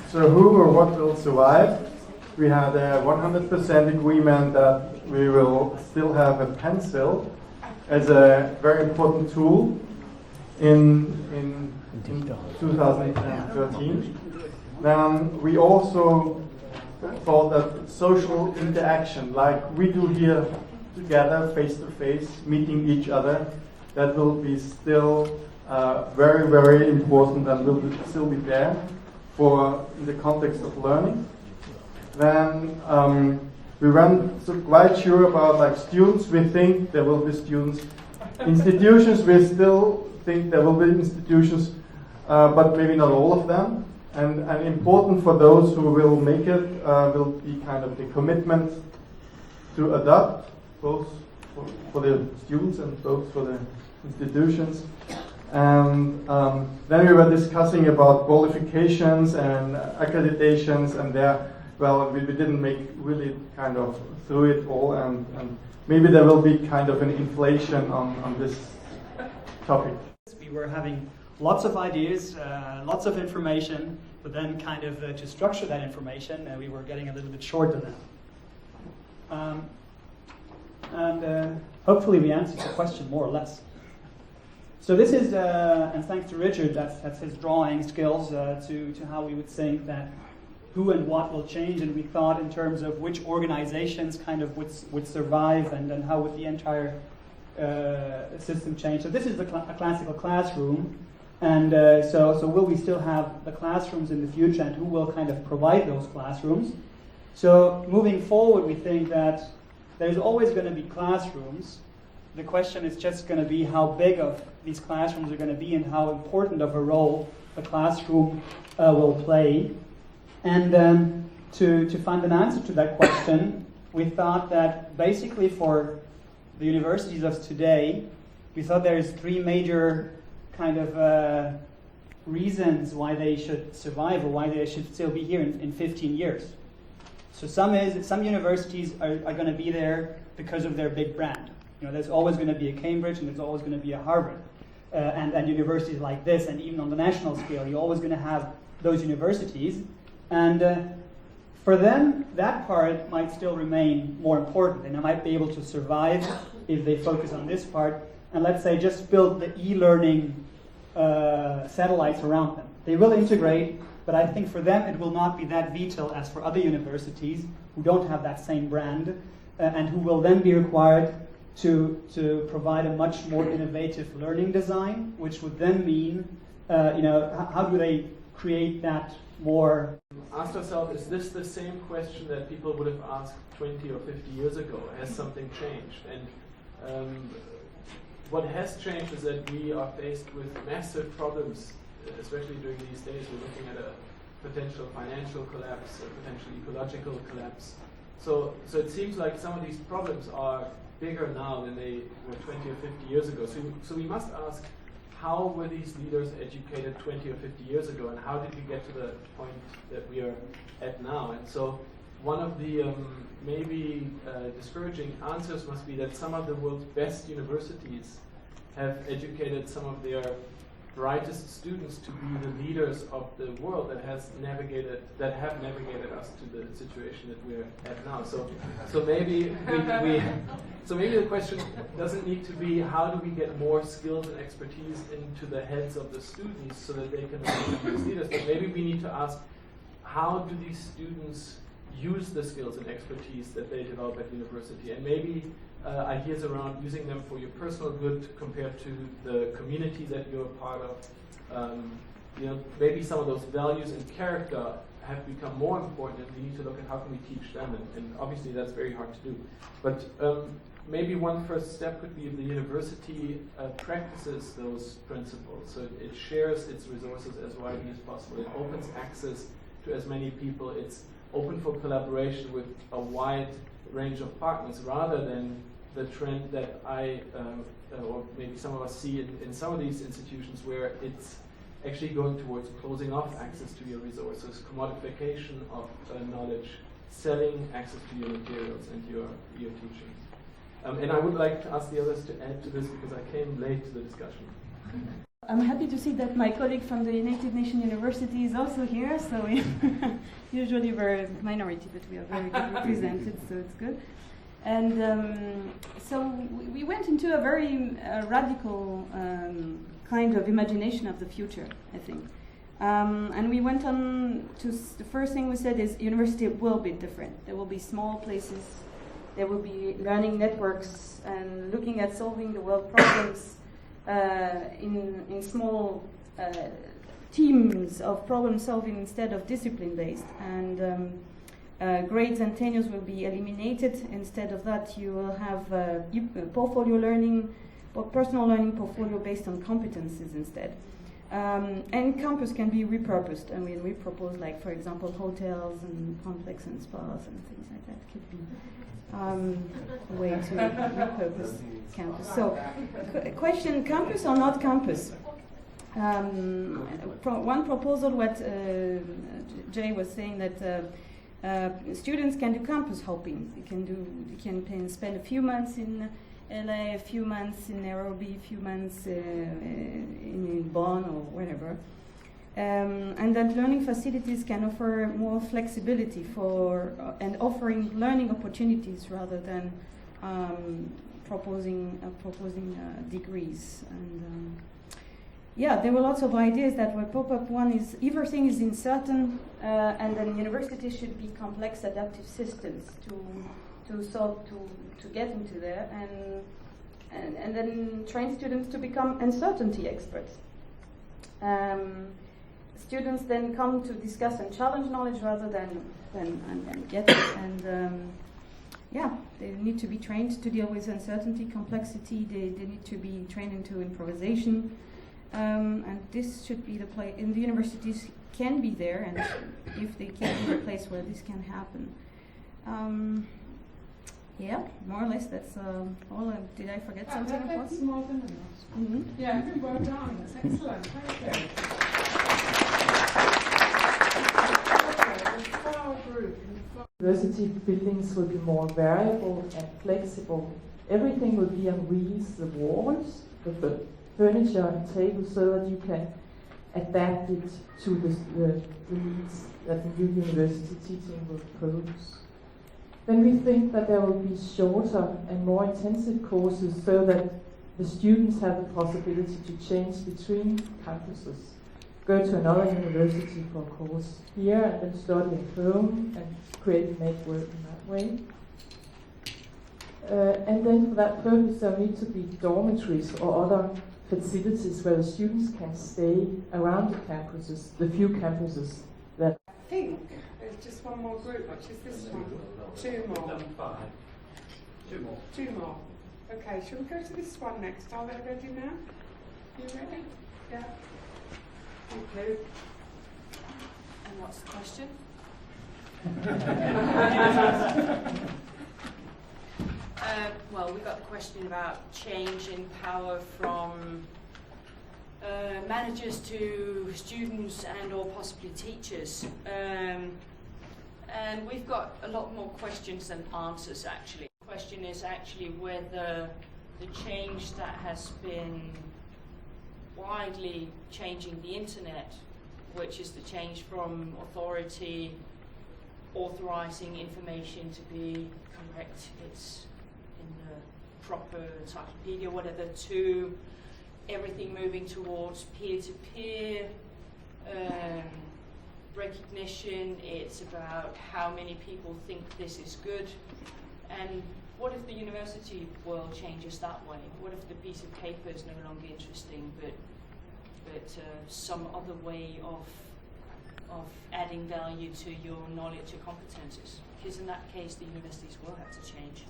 So who or what will survive? We had a 100% agreement that we will still have a pencil as a very important tool in 2013. Then we also thought that social interaction, like we do here together, face to face, meeting each other, that will be still very, very important and will still be there for in the context of learning. Then we weren't so quite sure about like students. We think there will be students. Institutions, we still think there will be institutions, but maybe not all of them. And important for those who will make it will be kind of the commitment to adopt, both for the students and both for the institutions. And then we were discussing about qualifications and accreditations, and there, well, we didn't make really kind of through it all, and maybe there will be kind of an inflation on this topic. We were having lots of ideas, lots of information, but then kind of to structure that information, we were getting a little bit short of that. And hopefully we answered the question more or less. So this is, and thanks to Richard, that's his drawing skills to how we would think that who and what will change, and we thought in terms of which organizations kind of would survive, and then how would the entire system change. So this is a classical classroom, and so will we still have the classrooms in the future, and who will kind of provide those classrooms? So moving forward, we think that there's always going to be classrooms. The question is just going to be how big of these classrooms are going to be and how important of a role the classroom will play. And to find an answer to that question, we thought that basically for the universities of today, we thought there's three major kind of reasons why they should survive or why they should still be here in 15 years. So some universities are going to be there because of their big brand. You know, there's always going to be a Cambridge and there's always going to be a Harvard. And universities like this, and even on the national scale, you're always going to have those universities. And for them, that part might still remain more important. And they might be able to survive if they focus on this part. And let's say just build the e-learning satellites around them. They will integrate, but I think for them it will not be that vital as for other universities who don't have that same brand and who will then be required to provide a much more innovative learning design, which would then mean, how do they create that more? Ask ourselves, is this the same question that people would have asked 20 or 50 years ago? Has something changed? And what has changed is that we are faced with massive problems, especially during these days. We're looking at a potential financial collapse, a potential ecological collapse. So it seems like some of these problems are bigger now than they were 20 or 50 years ago. So we must ask, how were these leaders educated 20 or 50 years ago, and how did we get to the point that we are at now? And so one of the maybe discouraging answers must be that some of the world's best universities have educated some of their brightest students to be the leaders of the world that have navigated us to the situation that we're at now. So maybe the question doesn't need to be how do we get more skills and expertise into the heads of the students so that they can become these leaders, but maybe we need to ask, how do these students use the skills and expertise that they develop at university? And maybe ideas around using them for your personal good compared to the community that you're a part of. Maybe some of those values and character have become more important, and we need to look at how can we teach them, and obviously that's very hard to do. But maybe one first step could be if the university practices those principles. So it shares its resources as widely as possible. It opens access to as many people. It's open for collaboration with a wide range of partners, rather than the trend that or maybe some of us see in some of these institutions where it's actually going towards closing off access to your resources, commodification of knowledge, selling access to your materials and your teaching. And I would like to ask the others to add to this because I came late to the discussion. I'm happy to see that my colleague from the United Nations University is also here. So usually we're a minority, but we are very good represented, so it's good. And so we went into a very radical kind of imagination of the future, I think. And we went on to, the first thing we said is university will be different. There will be small places, there will be learning networks and looking at solving the world problems in small teams of problem solving instead of discipline based. And grades and tenures will be eliminated. Instead of that, you will have portfolio learning or personal learning portfolio based on competencies instead. And campus can be repurposed. I mean, we propose, like, for example, hotels and complex and spas and things like that could be a way to repurpose campus. So, question: campus or not campus? One proposal, what Jay was saying, that students can do campus hopping. They can spend a few months in LA, a few months in Nairobi, a few months in Bonn or wherever. And that learning facilities can offer more flexibility for and offering learning opportunities rather than proposing degrees. And yeah, there were lots of ideas that were pop up. One is everything is uncertain, and then universities should be complex adaptive systems to get into there, and then train students to become uncertainty experts. Students then come to discuss and challenge knowledge rather than get it. And yeah, they need to be trained to deal with uncertainty, complexity. They need to be trained into improvisation. And this should be the place, and the universities can be there, and if they can be a place where this can happen. Yeah, more or less that's all. Did I forget something? That's more than enough. Yeah, good, well done. That's excellent. Thank you. University buildings will be more variable and flexible. Everything will be on wheels, the walls, the furniture and tables, so that you can adapt it to the needs that the new university teaching will pose. Then we think that there will be shorter and more intensive courses so that the students have the possibility to change between campuses, go to another university for a course here and then study at home and create a network in that way. And then for that purpose there need to be dormitories or other facilities where the students can stay around the campuses, the few campuses that. I think there's just one more group, which is this one. Two more. Two more. Okay, shall we go to this one next? Are they ready now? You ready? Yeah. Thank you. And what's the question? Well, we got the question about change in power from managers to students and or possibly teachers. And we've got a lot more questions than answers, actually. The question is actually whether the change that has been widely changing the internet, which is the change from authority authorizing information to be correct, it's in the proper encyclopedia, whatever, to everything moving towards peer-to-peer recognition. It's about how many people think this is good, and what if the university world changes that way? What if the piece of paper is no longer interesting, but some other way of adding value to your knowledge or competences? Because in that case, the universities will have to change.